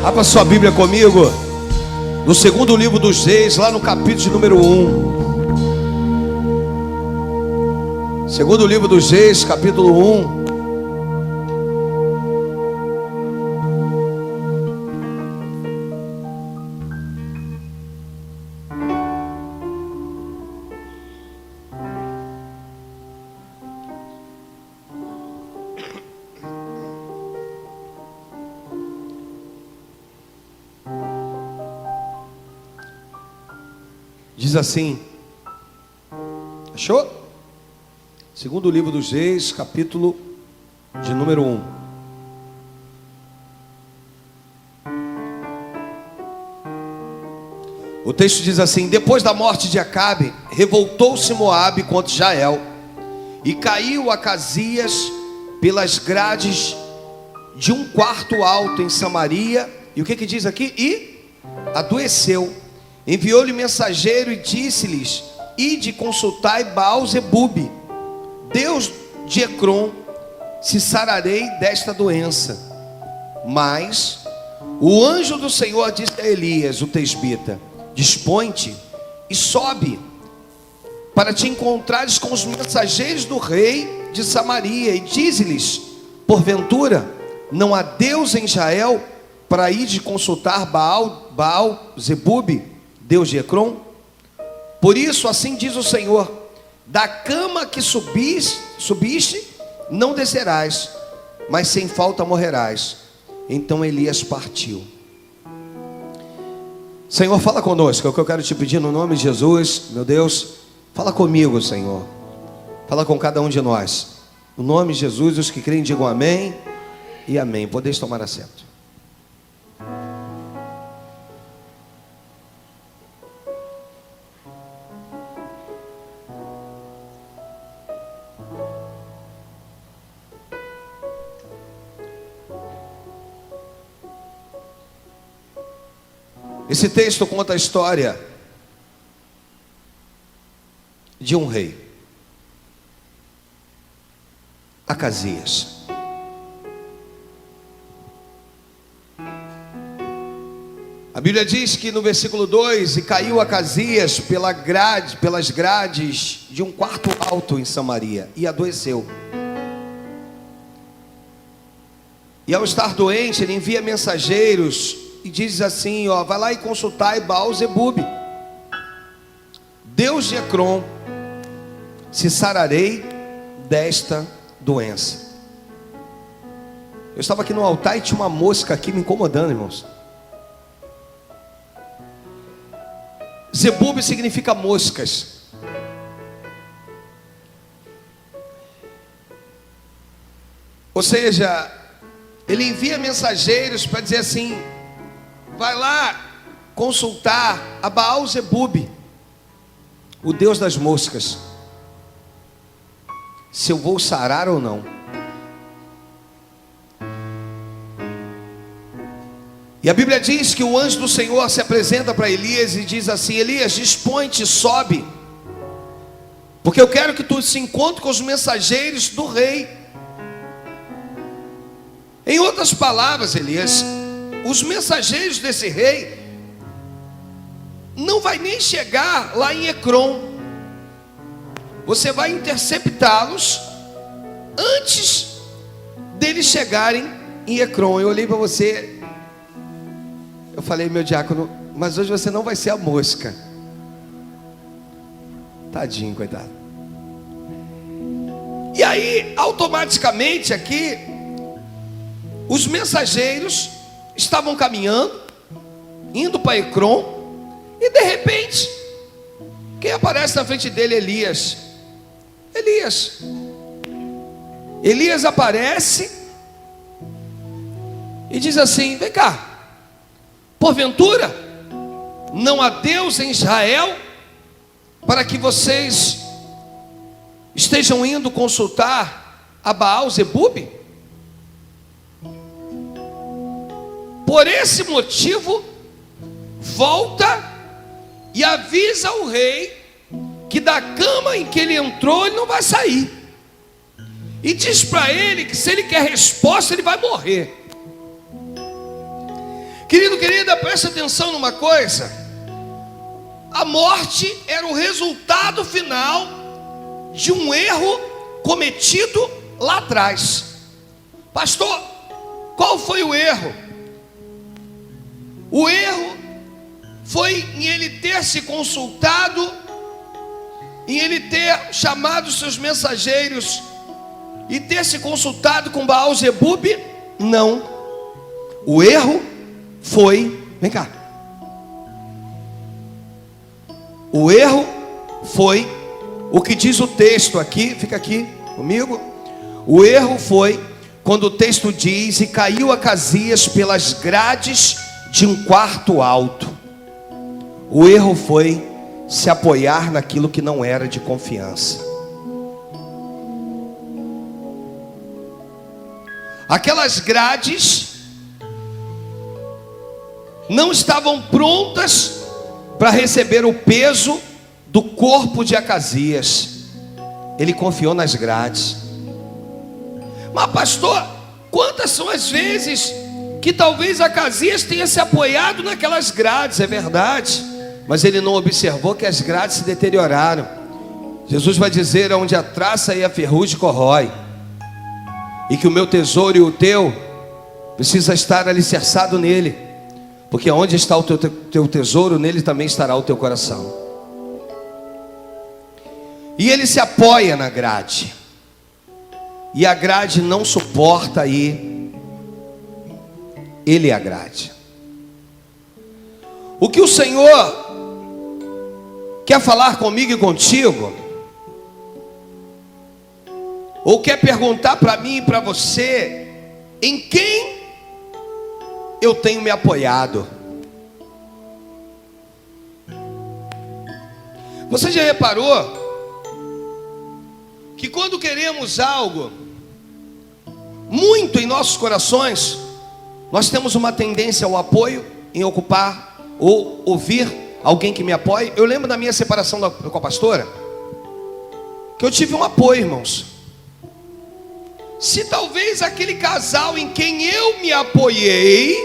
Abra sua Bíblia comigo, no segundo livro dos Reis, lá no capítulo de número 1. Segundo livro dos Reis, capítulo 1. Diz assim, achou? Segundo livro dos Reis, capítulo de número 1. O texto diz assim: depois da morte de Acabe, revoltou-se Moabe contra Israel, e caiu Acasias pelas grades de um quarto alto em Samaria. E o que diz aqui? E adoeceu. Enviou-lhe mensageiro e disse-lhes: ide consultai Baal-zebube, Deus de Ecrom, se sararei desta doença. Mas o anjo do Senhor disse a Elias, o tesbita: dispõe-te e sobe, para te encontrares com os mensageiros do rei de Samaria, e dize-lhes: porventura não há Deus em Israel, para ir de consultar Baal-zebube, Deus de Ecrom? Por isso assim diz o Senhor: da cama que subiste, não descerás, mas sem falta morrerás. Então Elias partiu. Senhor, fala conosco, é o que eu quero te pedir no nome de Jesus. Meu Deus, fala comigo, Senhor. Fala com cada um de nós. No nome de Jesus, os que creem digam amém e amém. Podeis tomar assento. Esse texto conta a história de um rei, Acasias. A Bíblia diz que no versículo 2: e caiu Acasias pelas grades de um quarto alto em Samaria, e adoeceu. E ao estar doente, ele envia mensageiros e diz assim: ó, vai lá e consultai Baal-zebube, Deus de Ecrom, se sararei desta doença. Eu estava aqui no altar e tinha uma mosca aqui me incomodando, irmãos. Zebube significa moscas. Ou seja, ele envia mensageiros para dizer assim: vai lá consultar a Baal-zebube, o Deus das moscas, se eu vou sarar ou não. E a Bíblia diz que o anjo do Senhor se apresenta para Elias e diz assim: Elias, dispõe-te, sobe, porque eu quero que tu se encontre com os mensageiros do rei. Em outras palavras, Elias, os mensageiros desse rei não vai nem chegar lá em Ecrom. Você vai interceptá-los antes deles chegarem em Ecrom. Eu olhei para você, eu falei: meu diácono, mas hoje você não vai ser a mosca. Tadinho, coitado. E aí, automaticamente aqui, os mensageiros estavam caminhando, indo para Ecrom, e de repente, quem aparece na frente dele? Elias aparece e diz assim: vem cá, porventura não há Deus em Israel, para que vocês estejam indo consultar a Baal-zebube? Por esse motivo, volta e avisa o rei que da cama em que ele entrou, ele não vai sair. E diz para ele que se ele quer resposta, ele vai morrer. Querido, querida, preste atenção numa coisa. A morte era o resultado final de um erro cometido lá atrás. Pastor, qual foi o erro? O erro foi em ele ter se consultado, em ele ter chamado seus mensageiros e ter se consultado com Baal-zebub? Não. O erro foi, vem cá. O erro foi o que diz o texto aqui, fica aqui comigo. O erro foi quando o texto diz: e caiu Acasias pelas grades de um quarto alto. O erro foi se apoiar naquilo que não era de confiança. Aquelas grades não estavam prontas para receber o peso do corpo de Acasias. Ele confiou nas grades. Mas pastor, quantas são as vezes que talvez Acasias tenha se apoiado naquelas grades? É verdade, mas ele não observou que as grades se deterioraram. Jesus vai dizer: onde a traça e a ferrugem corrói, e que o meu tesouro e o teu precisa estar alicerçado nele, porque onde está o teu tesouro, nele também estará o teu coração. E ele se apoia na grade, e a grade não suporta, e ele é a grade. O que o Senhor quer falar comigo e contigo, ou quer perguntar para mim e para você: em quem eu tenho me apoiado? Você já reparou que quando queremos algo muito em nossos corações, nós temos uma tendência ao apoio, em ocupar ou ouvir alguém que me apoie? Eu lembro da minha separação com a pastora, que eu tive um apoio, irmãos. Se talvez aquele casal em quem eu me apoiei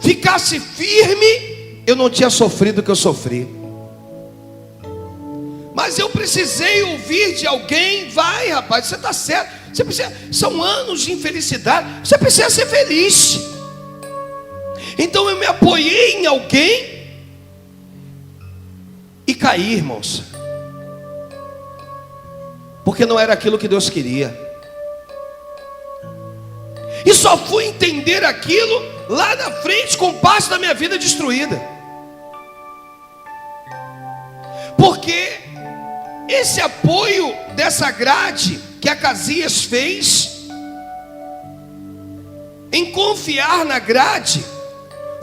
ficasse firme, eu não tinha sofrido o que eu sofri. Mas eu precisei ouvir de alguém: vai, rapaz, você está certo, você precisa, são anos de infelicidade, você precisa ser feliz. Então eu me apoiei em alguém e caí, irmãos, porque não era aquilo que Deus queria. E só fui entender aquilo lá na frente, com parte da minha vida destruída. Porque esse apoio dessa grade que Acasias fez, em confiar na grade,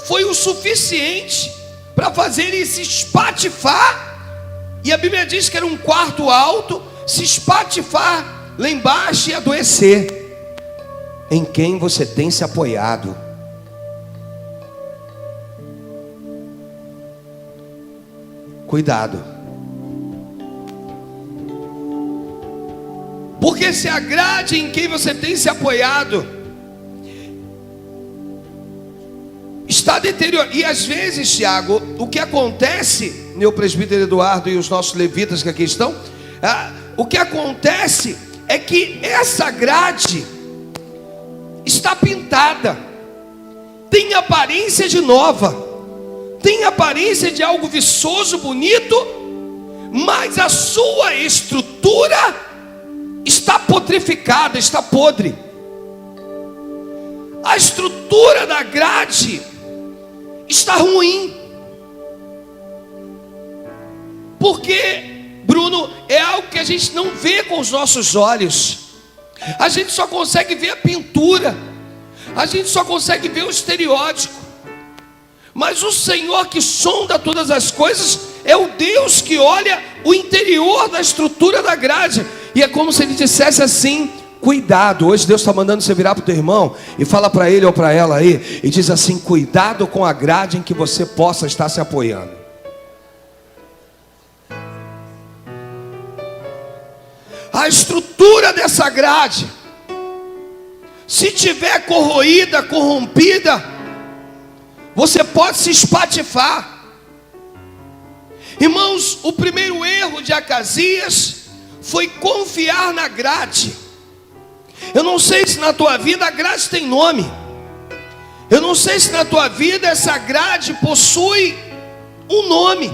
foi o suficiente para fazer ele se espatifar. E a Bíblia diz que era um quarto alto, se espatifar lá embaixo e adoecer. Em quem você tem se apoiado? Cuidado, porque se a grade em quem você tem se apoiado está deteriorado, e às vezes, Tiago, o que acontece, meu presbítero Eduardo e os nossos levitas que aqui estão, o que acontece é que essa grade está pintada, tem aparência de nova, tem aparência de algo viçoso, bonito, mas a sua estrutura está putrificada, está podre. A estrutura da grade está ruim. Porque, Bruno, é algo que a gente não vê com os nossos olhos. A gente só consegue ver a pintura, a gente só consegue ver o estereótipo. Mas o Senhor que sonda todas as coisas é o Deus que olha o interior da estrutura da grade. E é como se ele dissesse assim: cuidado. Hoje Deus está mandando você virar para o teu irmão e fala para ele ou para ela aí, e diz assim: cuidado com a grade em que você possa estar se apoiando. A estrutura dessa grade, se tiver corroída, corrompida, você pode se espatifar. Irmãos, o primeiro erro de Acasias foi confiar na grade. Eu não sei se na tua vida a grade tem nome. Eu não sei se na tua vida essa grade possui um nome.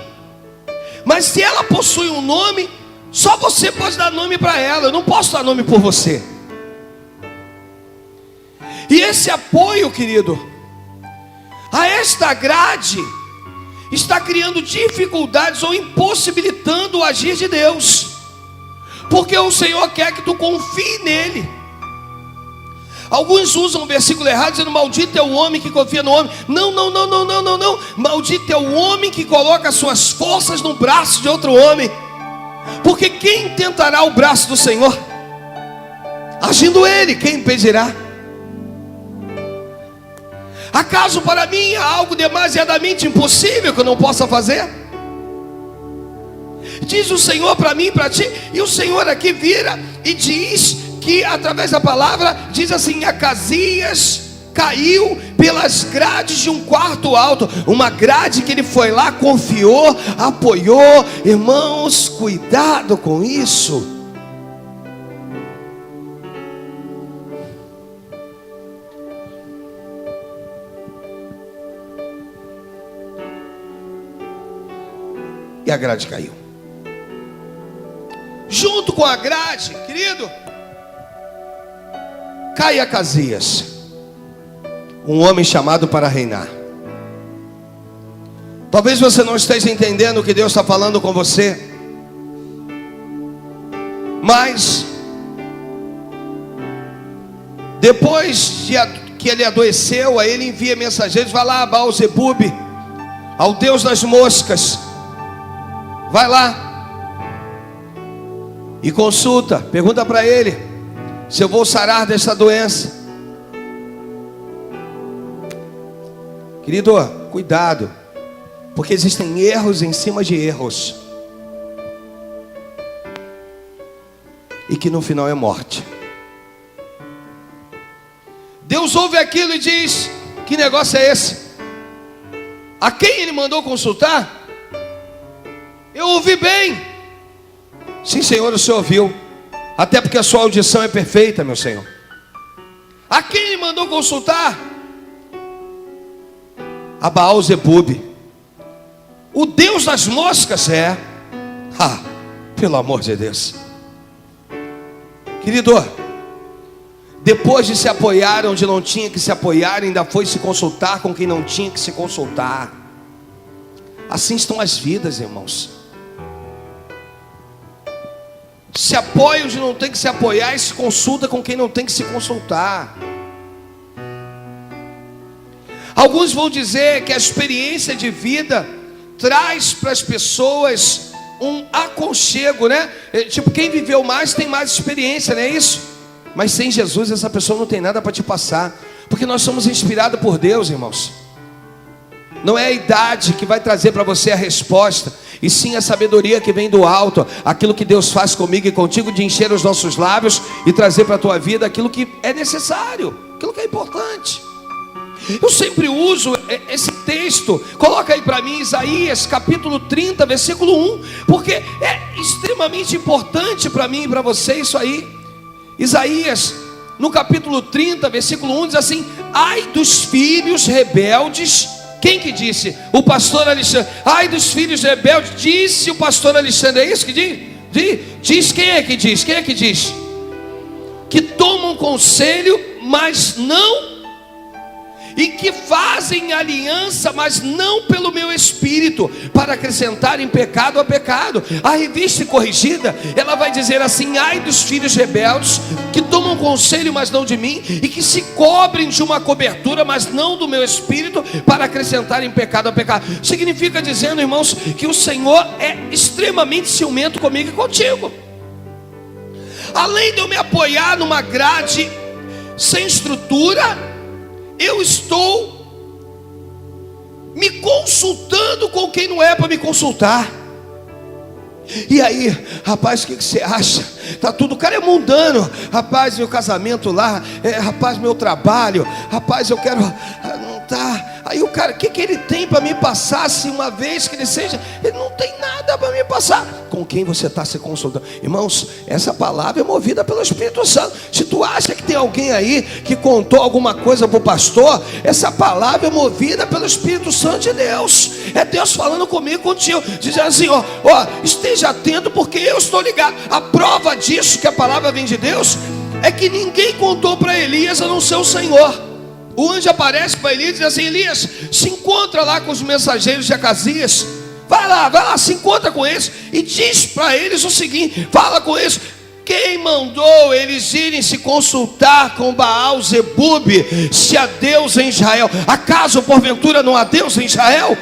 Mas se ela possui um nome, só você pode dar nome para ela. Eu não posso dar nome por você. E esse apoio, querido, a esta grade está criando dificuldades ou impossibilitando o agir de Deus, porque o Senhor quer que tu confie nele. Alguns usam o versículo errado, dizendo: maldito é o homem que confia no homem. Não. Maldito é o homem que coloca suas forças no braço de outro homem. Porque quem tentará o braço do Senhor? Agindo Ele, quem impedirá? Acaso para mim há algo demasiadamente impossível que eu não possa fazer? Diz o Senhor para mim e para ti. E o Senhor aqui vira e diz que através da palavra, diz assim: Acasias caiu pelas grades de um quarto alto. Uma grade que ele foi lá, confiou, apoiou. Irmãos, cuidado com isso. E a grade caiu. Junto com a grade, querido, cai Acasias, um homem chamado para reinar. Talvez você não esteja entendendo o que Deus está falando com você, mas depois que ele adoeceu, aí ele envia mensageiros: vai lá a Baal-zebube, ao Deus das moscas, vai lá e consulta, pergunta para ele se eu vou sarar dessa doença. Querido, cuidado, porque existem erros em cima de erros, e que no final é morte. Deus ouve aquilo e diz: que negócio é esse? A quem ele mandou consultar? Eu ouvi bem. Sim, Senhor, o Senhor ouviu, até porque a sua audição é perfeita, meu Senhor. A quem ele mandou consultar? A Baal-zebube, o Deus das moscas. Pelo amor de Deus. Querido, depois de se apoiar onde não tinha que se apoiar, ainda foi se consultar com quem não tinha que se consultar. Assim estão as vidas, irmãos. Se apoia onde não tem que se apoiar e se consulta com quem não tem que se consultar. Alguns vão dizer que a experiência de vida traz para as pessoas um aconchego, né? Tipo, quem viveu mais tem mais experiência, não é isso? Mas sem Jesus essa pessoa não tem nada para te passar, porque nós somos inspirados por Deus, irmãos. Não é a idade que vai trazer para você a resposta, e sim a sabedoria que vem do alto. Aquilo que Deus faz comigo e contigo, de encher os nossos lábios e trazer para a tua vida aquilo que é necessário, aquilo que é importante. Eu sempre uso esse texto. Coloca aí para mim Isaías capítulo 30, versículo 1, porque é extremamente importante para mim e para você isso aí. Isaías no capítulo 30, versículo 1 diz assim: ai dos filhos rebeldes. Quem que disse? O pastor Alexandre. Ai dos filhos rebeldes, disse o pastor Alexandre. É isso que diz? Diz quem é que diz? Quem é que diz? Que tomam conselho, mas não, e que fazem aliança, mas não pelo meu espírito, para acrescentarem pecado a pecado. A revista corrigida, ela vai dizer assim: ai dos filhos rebeldes, que tomam conselho, mas não de mim, e que se cobrem de uma cobertura, mas não do meu espírito, para acrescentarem pecado a pecado. Significa, dizendo, irmãos, que o Senhor é extremamente ciumento comigo e contigo. Além de eu me apoiar numa grade sem estrutura, eu estou me consultando com quem não é para me consultar. E aí, rapaz, o que você acha? Tá tudo, o cara é mundano. Rapaz, meu casamento lá, rapaz, meu trabalho, rapaz, eu quero, não tá. Aí o cara, o que ele tem para me passar? Se uma vez que ele seja, ele não tem nada para me passar. Com quem você está se consultando? Irmãos, essa palavra é movida pelo Espírito Santo. Se tu acha que tem alguém aí que contou alguma coisa para o pastor, essa palavra é movida pelo Espírito Santo de Deus. É Deus falando comigo, contigo, dizendo assim, ó, esteja atento, porque eu estou ligado. A prova disso, que a palavra vem de Deus, é que ninguém contou para Elias a não ser o Senhor. O anjo aparece para Elias e diz assim: Elias, se encontra lá com os mensageiros de Acasias. Vai lá, se encontra com eles e diz para eles o seguinte: fala com eles. Quem mandou eles irem se consultar com Baal Zebub, se há Deus em Israel? Acaso porventura não há Deus em Israel?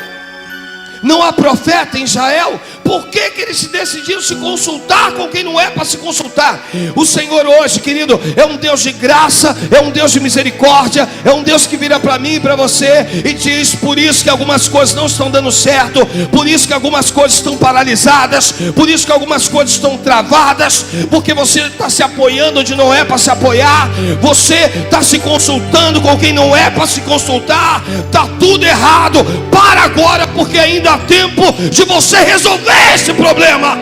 Não há profeta em Israel? Por que eles se decidiram se consultar com quem não é para se consultar? O Senhor hoje, querido, é um Deus de graça, é um Deus de misericórdia, é um Deus que vira para mim e para você e diz: por isso que algumas coisas não estão dando certo, por isso que algumas coisas estão paralisadas, por isso que algumas coisas estão travadas, porque você está se apoiando onde não é para se apoiar, você está se consultando com quem não é para se consultar. Está tudo errado. Para agora, porque ainda há tempo de você resolver esse problema.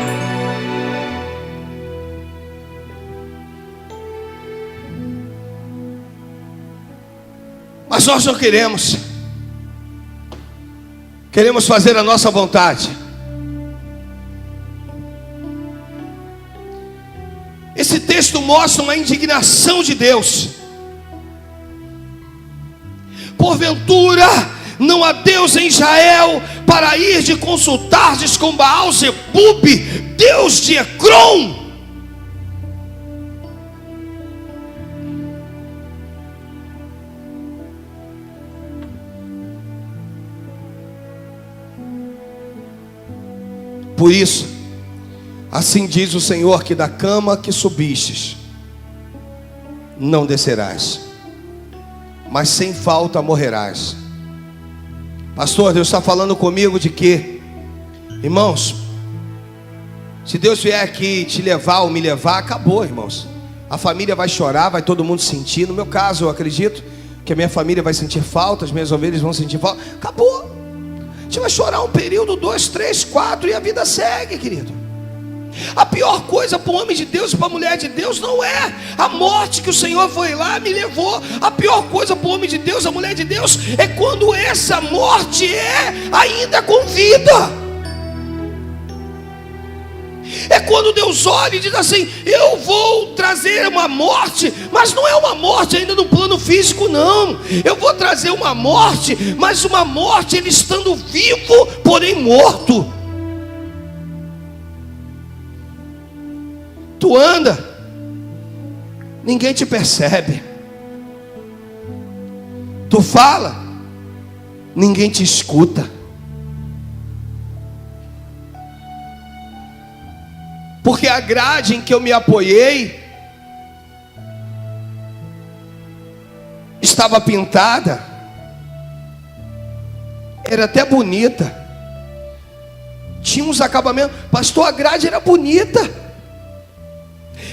Mas nós não queremos fazer a nossa vontade. Esse texto mostra uma indignação de Deus. Porventura não há Deus em Israel para ir de consultar-lhes com Baal Zebub, Deus de Ecrom? Por isso, assim diz o Senhor, que da cama que subistes não descerás, mas sem falta morrerás. Pastor, Deus está falando comigo de que, irmãos, se Deus vier aqui te levar ou me levar, acabou, irmãos. A família vai chorar, vai todo mundo sentir. No meu caso, eu acredito que a minha família vai sentir falta, as minhas ovelhas vão sentir falta. Acabou. A gente vai chorar um período, 2, 3, 4 e a vida segue, querido. A pior coisa para o homem de Deus e para a mulher de Deus não é a morte, que o Senhor foi lá e me levou. A pior coisa para o homem de Deus, a mulher de Deus, é quando essa morte é ainda com vida. É quando Deus olha e diz assim: eu vou trazer uma morte, mas não é uma morte ainda no plano físico, não. Eu vou trazer uma morte, mas uma morte ele estando vivo, porém morto. Tu anda, ninguém te percebe. Tu fala, ninguém te escuta. Porque a grade em que eu me apoiei estava pintada, era até bonita, tinha uns acabamentos. Pastor, a grade era bonita.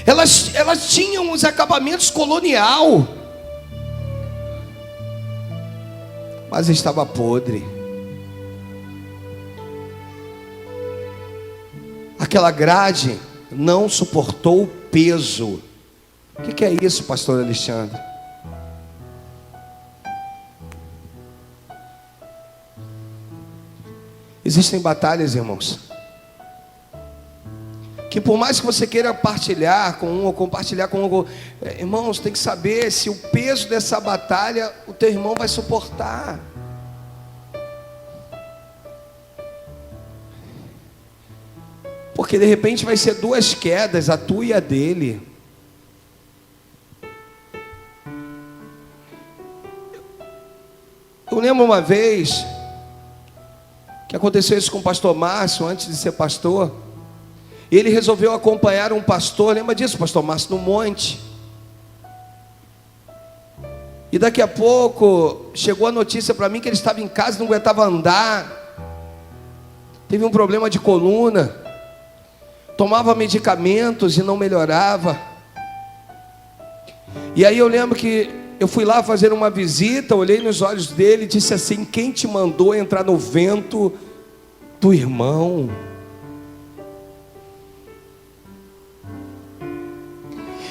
Elas tinham os acabamentos colonial, mas estava podre. Aquela grade não suportou o peso. O que é isso, pastor Alexandre? Existem batalhas, irmãos, que por mais que você queira partilhar com um ou compartilhar com um, irmãos, tem que saber se o peso dessa batalha o teu irmão vai suportar. Porque de repente vai ser 2 quedas, a tua e a dele. Eu lembro uma vez que aconteceu isso com o pastor Márcio, antes de ser pastor. Ele resolveu acompanhar um pastor, lembra disso, pastor Márcio, no monte. E daqui a pouco chegou a notícia para mim que ele estava em casa e não aguentava andar. Teve um problema de coluna. Tomava medicamentos e não melhorava. E aí eu lembro que eu fui lá fazer uma visita, olhei nos olhos dele e disse assim: quem te mandou entrar no vento do irmão?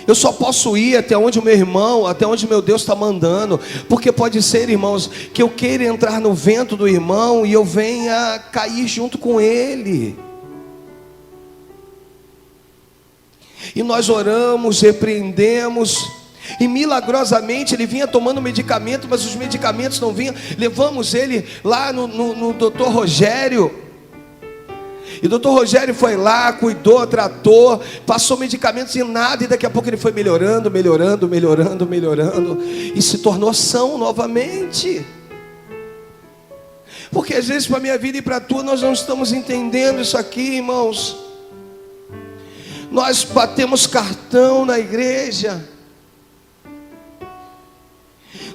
Eu só posso ir até onde o meu irmão, até onde meu Deus está mandando. Porque pode ser, irmãos, que eu queira entrar no vento do irmão e eu venha cair junto com ele. E nós oramos, repreendemos, e milagrosamente ele vinha tomando medicamento, mas os medicamentos não vinham. Levamos ele lá no doutor Rogério. E o doutor Rogério foi lá, cuidou, tratou, passou medicamentos e nada. E daqui a pouco ele foi melhorando, e se tornou são novamente. Porque às vezes para a minha vida e para a tua nós não estamos entendendo isso aqui, irmãos. Nós batemos cartão na igreja,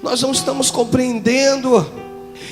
nós não estamos compreendendo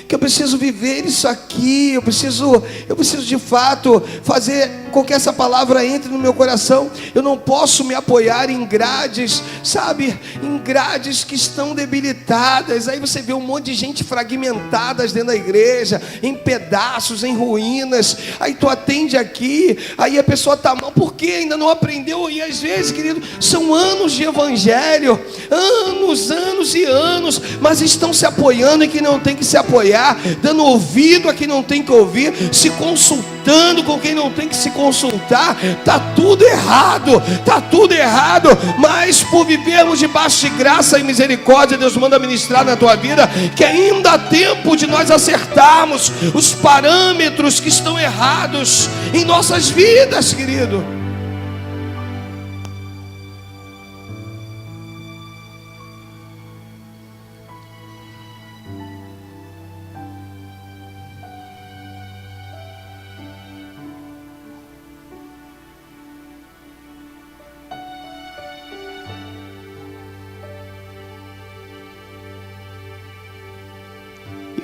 que eu preciso viver isso aqui. Eu preciso de fato fazer com que essa palavra entre no meu coração. Eu não posso me apoiar em grades, sabe, em grades que estão debilitadas. Aí você vê um monte de gente fragmentada dentro da igreja, em pedaços, em ruínas. Aí tu atende aqui, aí a pessoa está mal, porque ainda não aprendeu. E às vezes, querido, são anos de evangelho, anos e anos, mas estão se apoiando em quem não tem que se apoiar, dando ouvido a quem não tem que ouvir, se consultando com quem não tem que se consultar. Está tudo errado, mas por vivermos debaixo de graça e misericórdia, Deus manda ministrar na tua vida, que ainda há tempo de nós acertarmos os parâmetros que estão errados em nossas vidas, querido.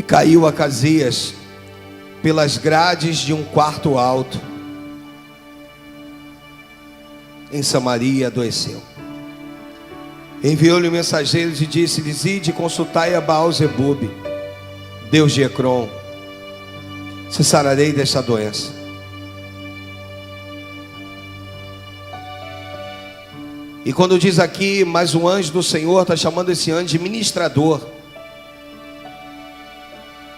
Caiu Acasias pelas grades de um quarto alto em Samaria, adoeceu. Enviou-lhe mensageiros e disse-lhes: ide, consultai a Baal-zebub, Deus de Ecrom, se sararei desta doença. E quando diz aqui, mas um anjo do Senhor, está chamando esse anjo de ministrador.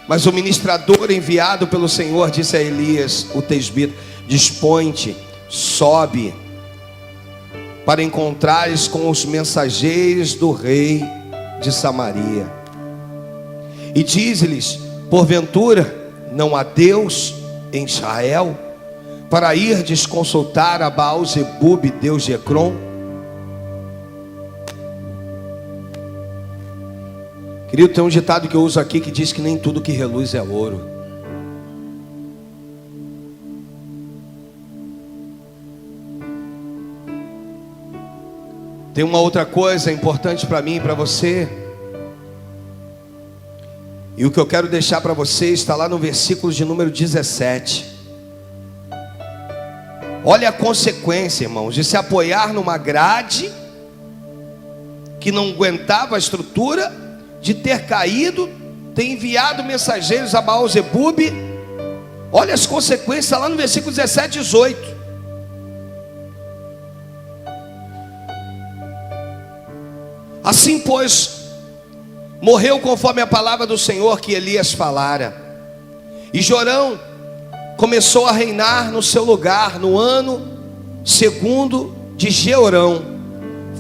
Mas o ministrador enviado pelo Senhor disse a Elias, o tesbita: dispõe-te, sobe, para encontrares com os mensageiros do rei de Samaria. E diz-lhes: porventura não há Deus em Israel, para irdes consultar a Baal-zebub, Deus de Ecrom? Querido, tem um ditado que eu uso aqui que diz que nem tudo que reluz é ouro. Tem uma outra coisa importante para mim e para você. E o que eu quero deixar para você está lá no versículo de número 17. Olha a consequência, irmãos, de se apoiar numa grade que não aguentava a estrutura, de ter caído, ter enviado mensageiros a Baal-zebub. Olha as consequências lá no versículo 17 e 18. Assim, pois, morreu conforme a palavra do Senhor que Elias falara. E Jorão começou a reinar no seu lugar no ano segundo de Jeorão,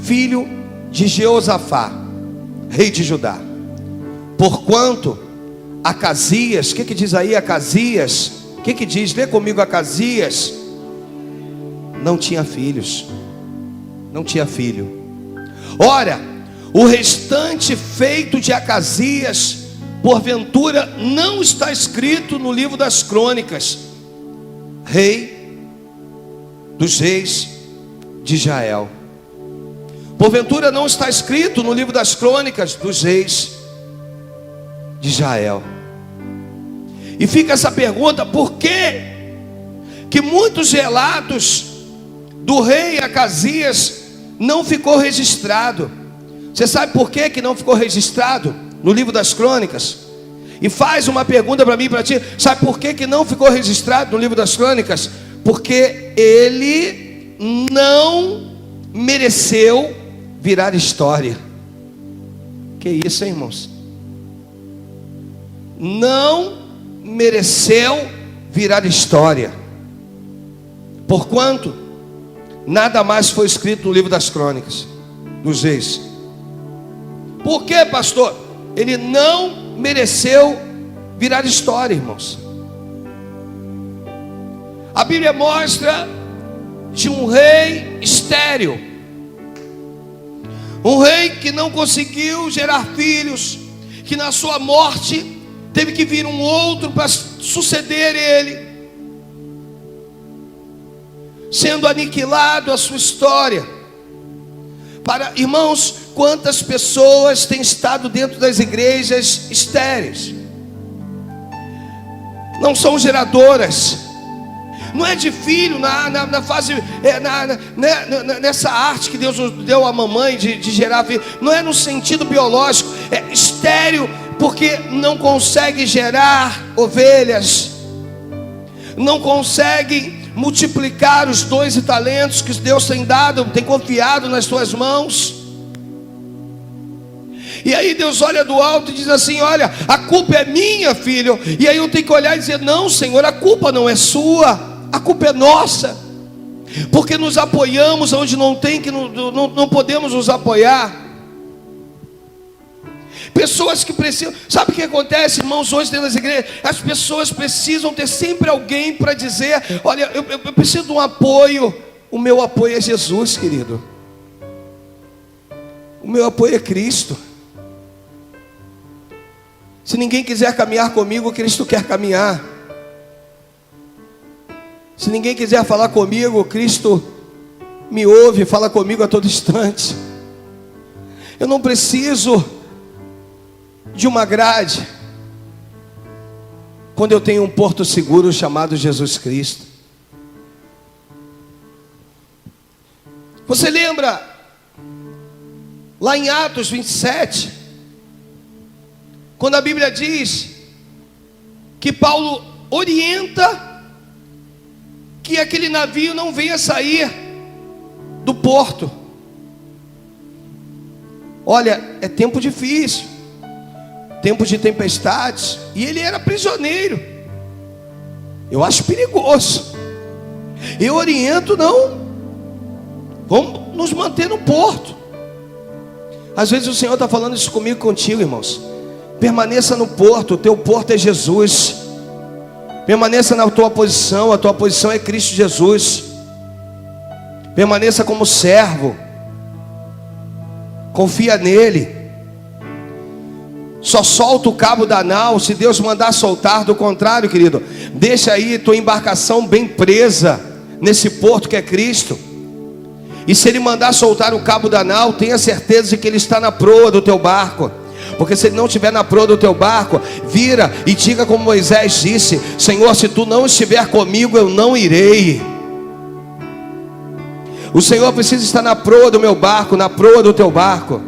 filho de Jeosafá, rei de Judá. Porquanto Acasias, o que diz aí Acasias? O que diz? Lê comigo. Acasias não tinha filhos, não tinha filho. Ora, o restante feito de Acasias, porventura não está escrito no livro das crônicas, rei dos reis de Israel? Porventura não está escrito no livro das crônicas dos reis de Israel? E fica essa pergunta: por que muitos relatos do rei Acasias não ficou registrado? Você sabe por que não ficou registrado no livro das crônicas? E faz uma pergunta para mim e para ti: sabe por que não ficou registrado no livro das crônicas? Porque ele não mereceu virar história. Que isso, hein, irmãos? Não mereceu virar história. Porquanto nada mais foi escrito no livro das crônicas dos reis. Por que, pastor? Ele não mereceu virar história, irmãos. A Bíblia mostra de um rei estéril, um rei que não conseguiu gerar filhos, que na sua morte teve que vir um outro para suceder ele, sendo aniquilado a sua história. Irmãos, quantas pessoas têm estado dentro das igrejas estéreis? Não são geradoras. Não é de filho na fase, nessa arte que Deus deu à mamãe de gerar filho. Não é no sentido biológico. É estéril porque não consegue gerar ovelhas, não consegue multiplicar os dons e talentos que Deus tem dado, tem confiado nas tuas mãos. E aí Deus olha do alto e diz assim: olha, a culpa é minha, filho. E aí eu tenho que olhar e dizer: não, Senhor, a culpa não é sua, a culpa é nossa, porque nos apoiamos onde não podemos nos apoiar. Pessoas que precisam, sabe o que acontece, irmãos, hoje dentro das igrejas? As pessoas precisam ter sempre alguém para dizer: olha, eu preciso de um apoio. O meu apoio é Jesus, querido. O meu apoio é Cristo. Se ninguém quiser caminhar comigo, Cristo quer caminhar. Se ninguém quiser falar comigo, Cristo me ouve, fala comigo a todo instante. Eu não preciso de uma grade quando eu tenho um porto seguro chamado Jesus Cristo. Você lembra lá em Atos 27, quando a Bíblia diz que Paulo orienta que aquele navio não venha sair do porto? Olha, é tempo difícil, tempo de tempestades, e ele era prisioneiro. Eu acho perigoso. Eu oriento: não, vamos nos manter no porto. Às vezes o Senhor está falando isso comigo e contigo, irmãos. Permaneça no porto, o teu porto é Jesus. Permaneça na tua posição, a tua posição é Cristo Jesus. Permaneça como servo, confia nele. Só solta o cabo da nau se Deus mandar soltar. Do contrário, querido, deixa aí tua embarcação bem presa nesse porto que é Cristo. E se ele mandar soltar o cabo da nau, tenha certeza de que ele está na proa do teu barco. Porque se ele não estiver na proa do teu barco, vira e diga como Moisés disse: Senhor, se tu não estiver comigo, eu não irei. O Senhor precisa estar na proa do meu barco, na proa do teu barco.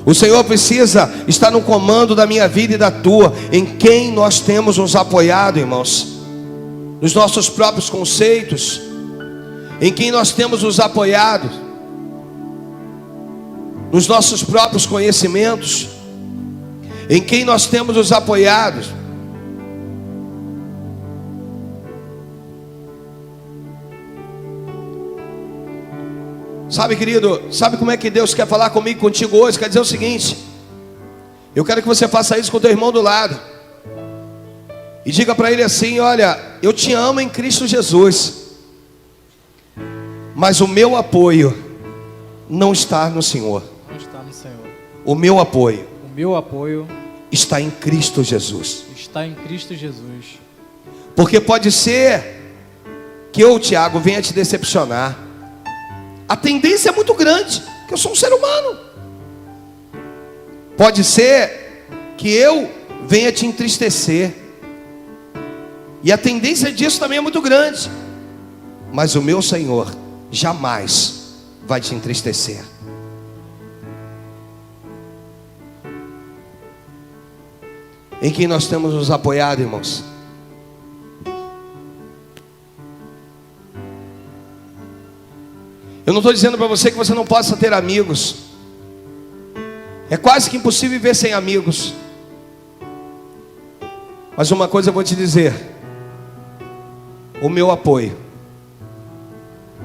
O Senhor precisa estar no comando da minha vida e da tua. Em quem nós temos nos apoiado, irmãos? Nos nossos próprios conceitos? Em quem nós temos nos apoiado? Nos nossos próprios conhecimentos? Em quem nós temos nos apoiado? Sabe, querido, sabe como é que Deus quer falar comigo e contigo hoje? Quer dizer o seguinte: eu quero que você faça isso com o teu irmão do lado e diga para ele assim: olha, eu te amo em Cristo Jesus, mas o meu apoio não está no Senhor. Não está no Senhor. O meu apoio está em Cristo Jesus. Está em Cristo Jesus. Porque pode ser que eu, Tiago, venha te decepcionar. A tendência é muito grande, porque eu sou um ser humano. Pode ser que eu venha te entristecer, e a tendência disso também é muito grande. Mas o meu Senhor jamais vai te entristecer. em quem nós temos nos apoiado, irmãos. Eu não estou dizendo para você que você não possa ter amigos. É quase que impossível viver sem amigos. Mas uma coisa eu vou te dizer: o meu apoio,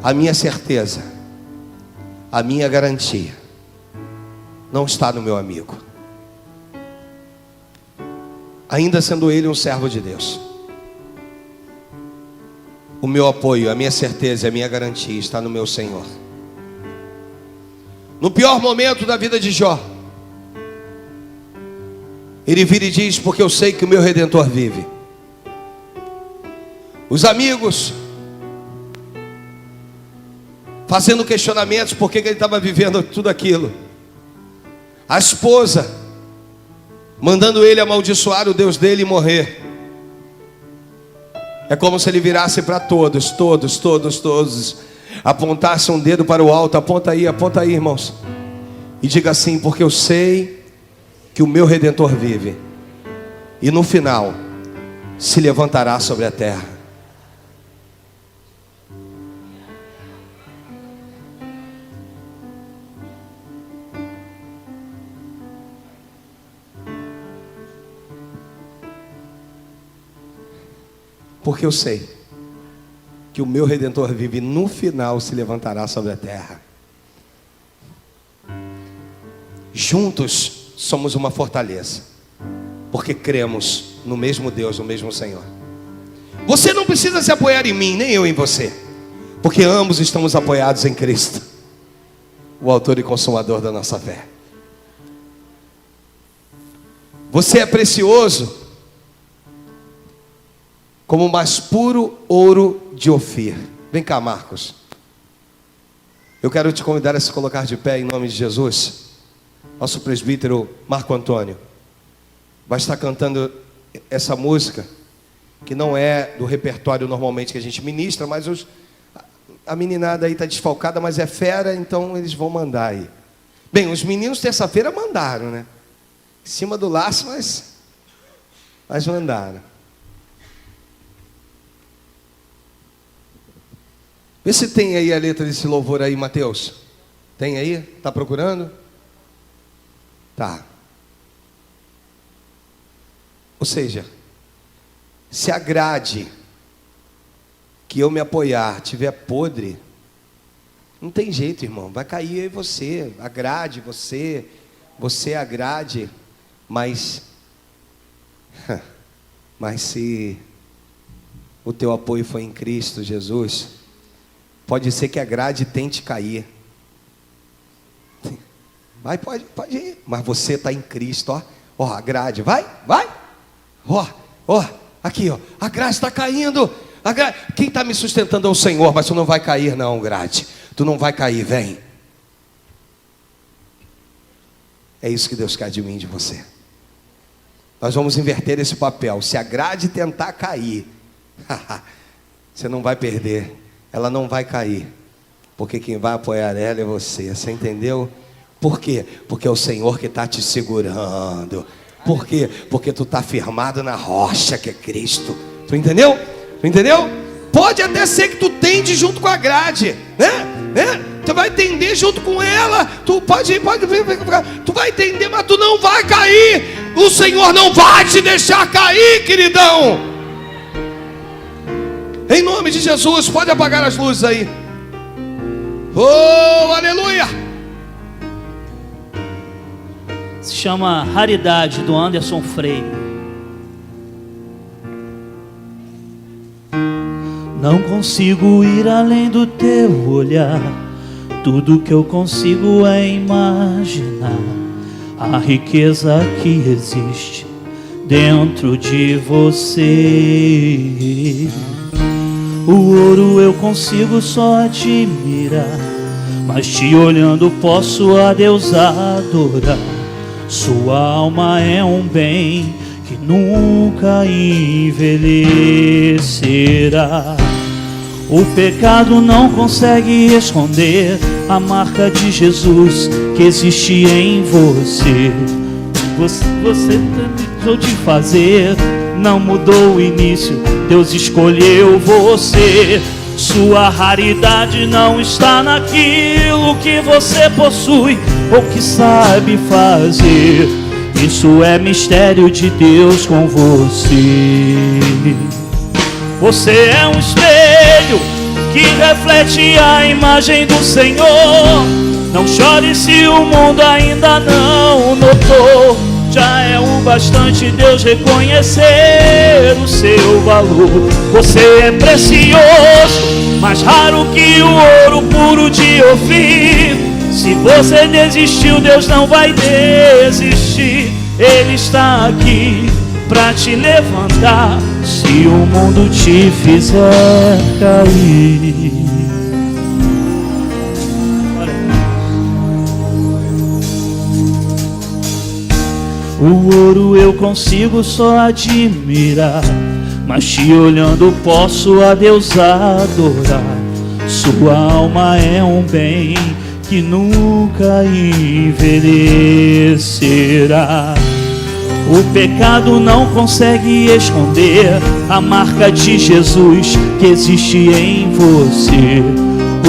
a minha certeza, a minha garantia não está no meu amigo, ainda sendo ele um servo de Deus. O meu apoio, a minha certeza, a minha garantia está no meu Senhor. No pior momento da vida de Jó, ele vira e diz: porque eu sei que o meu Redentor vive. Os amigos fazendo questionamentos por que ele estava vivendo tudo aquilo. A esposa mandando ele amaldiçoar o Deus dele e morrer. É como se ele virasse para todos, apontasse um dedo para o alto. Aponta aí, irmãos, e diga assim: porque eu sei que o meu Redentor vive, e no final se levantará sobre a terra. Porque eu sei que o meu Redentor vive e no final se levantará sobre a terra. Juntos somos uma fortaleza, porque cremos no mesmo Deus, no mesmo Senhor. Você não precisa se apoiar em mim, nem eu em você, porque ambos estamos apoiados em Cristo, o autor e consumador da nossa fé. Você é precioso como o mais puro ouro de Ofir. Vem cá, Marcos. Eu quero te convidar a se colocar de pé em nome de Jesus. Nosso presbítero Marco Antônio vai estar cantando essa música, que não é do repertório normalmente que a gente ministra, mas a meninada aí está desfalcada, mas é fera, então eles vão mandar aí. Bem, os meninos terça-feira mandaram, né? Em cima do laço, mas mandaram. Vê se tem aí a letra desse louvor aí, Mateus. Tem aí? Está procurando? Tá. Ou seja, se a grade que eu me apoiar tiver podre, não tem jeito, irmão. Vai cair aí você, a grade, você a grade. Mas se o teu apoio foi em Cristo Jesus, pode ser que a grade tente cair. Vai, pode ir. Mas você está em Cristo, ó, a grade, vai, ó, aqui, ó, a grade está caindo. Quem está me sustentando é o Senhor, mas tu não vai cair não, grade. Tu não vai cair, vem. É isso que Deus quer de mim e de você. Nós vamos inverter esse papel. Se a grade tentar cair, você não vai perder. Ela não vai cair, porque quem vai apoiar ela é você. Você entendeu? Por quê? Porque é o Senhor que está te segurando. Por quê? Porque tu está firmado na rocha que é Cristo. Tu entendeu? Tu entendeu? Pode até ser que tu tende junto com a grade, né? Tu vai tender junto com ela. Tu pode ir, tu vai tender, mas tu não vai cair. O Senhor não vai te deixar cair, queridão. Em nome de Jesus, pode apagar as luzes aí. Oh, aleluia. Se chama Raridade, do Anderson Freire. Não consigo ir além do teu olhar. Tudo que eu consigo é imaginar a riqueza que existe dentro de você. O ouro eu consigo só admirar, mas te olhando posso a Deus adorar. Sua alma é um bem que nunca envelhecerá. O pecado não consegue esconder a marca de Jesus que existe em você. Você deixou de fazer, não mudou o início, Deus escolheu você. Sua raridade não está naquilo que você possui ou que sabe fazer. Isso é mistério de Deus com você. Você é um espelho que reflete a imagem do Senhor. Não chore se o mundo ainda não notou. Já é o bastante Deus reconhecer o seu valor. Você é precioso, mais raro que o ouro puro de Ofir. Se você desistiu, Deus não vai desistir. Ele está aqui pra te levantar se o mundo te fizer cair. O ouro eu consigo só admirar, mas te olhando posso a Deus adorar. Sua alma é um bem que nunca envelhecerá. O pecado não consegue esconder a marca de Jesus que existe em você.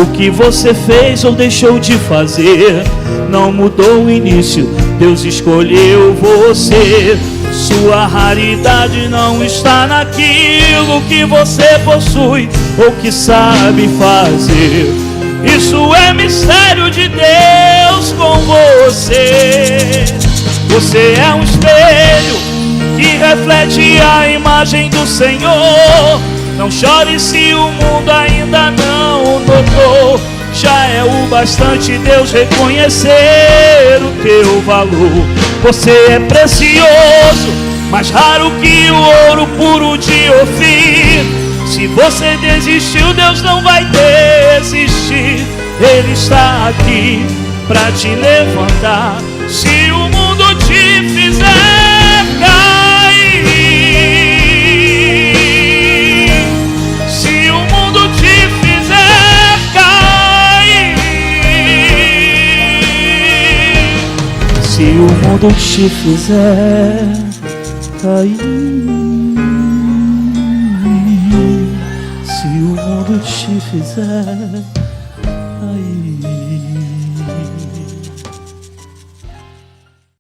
O que você fez ou deixou de fazer não mudou o início, Deus escolheu você. Sua raridade não está naquilo que você possui ou que sabe fazer. Isso é mistério de Deus com você. Você é um espelho que reflete a imagem do Senhor. Não chore se o mundo ainda não notou. Já é o bastante Deus reconhecer o teu valor. Você é precioso, mais raro que o ouro puro de Ofir. Se você desistiu, Deus não vai desistir. Ele está aqui pra te levantar se o mundo te fizer cair. Se o mundo te fizer cair. Se o mundo te fizer cair. Se o mundo te fizer cair.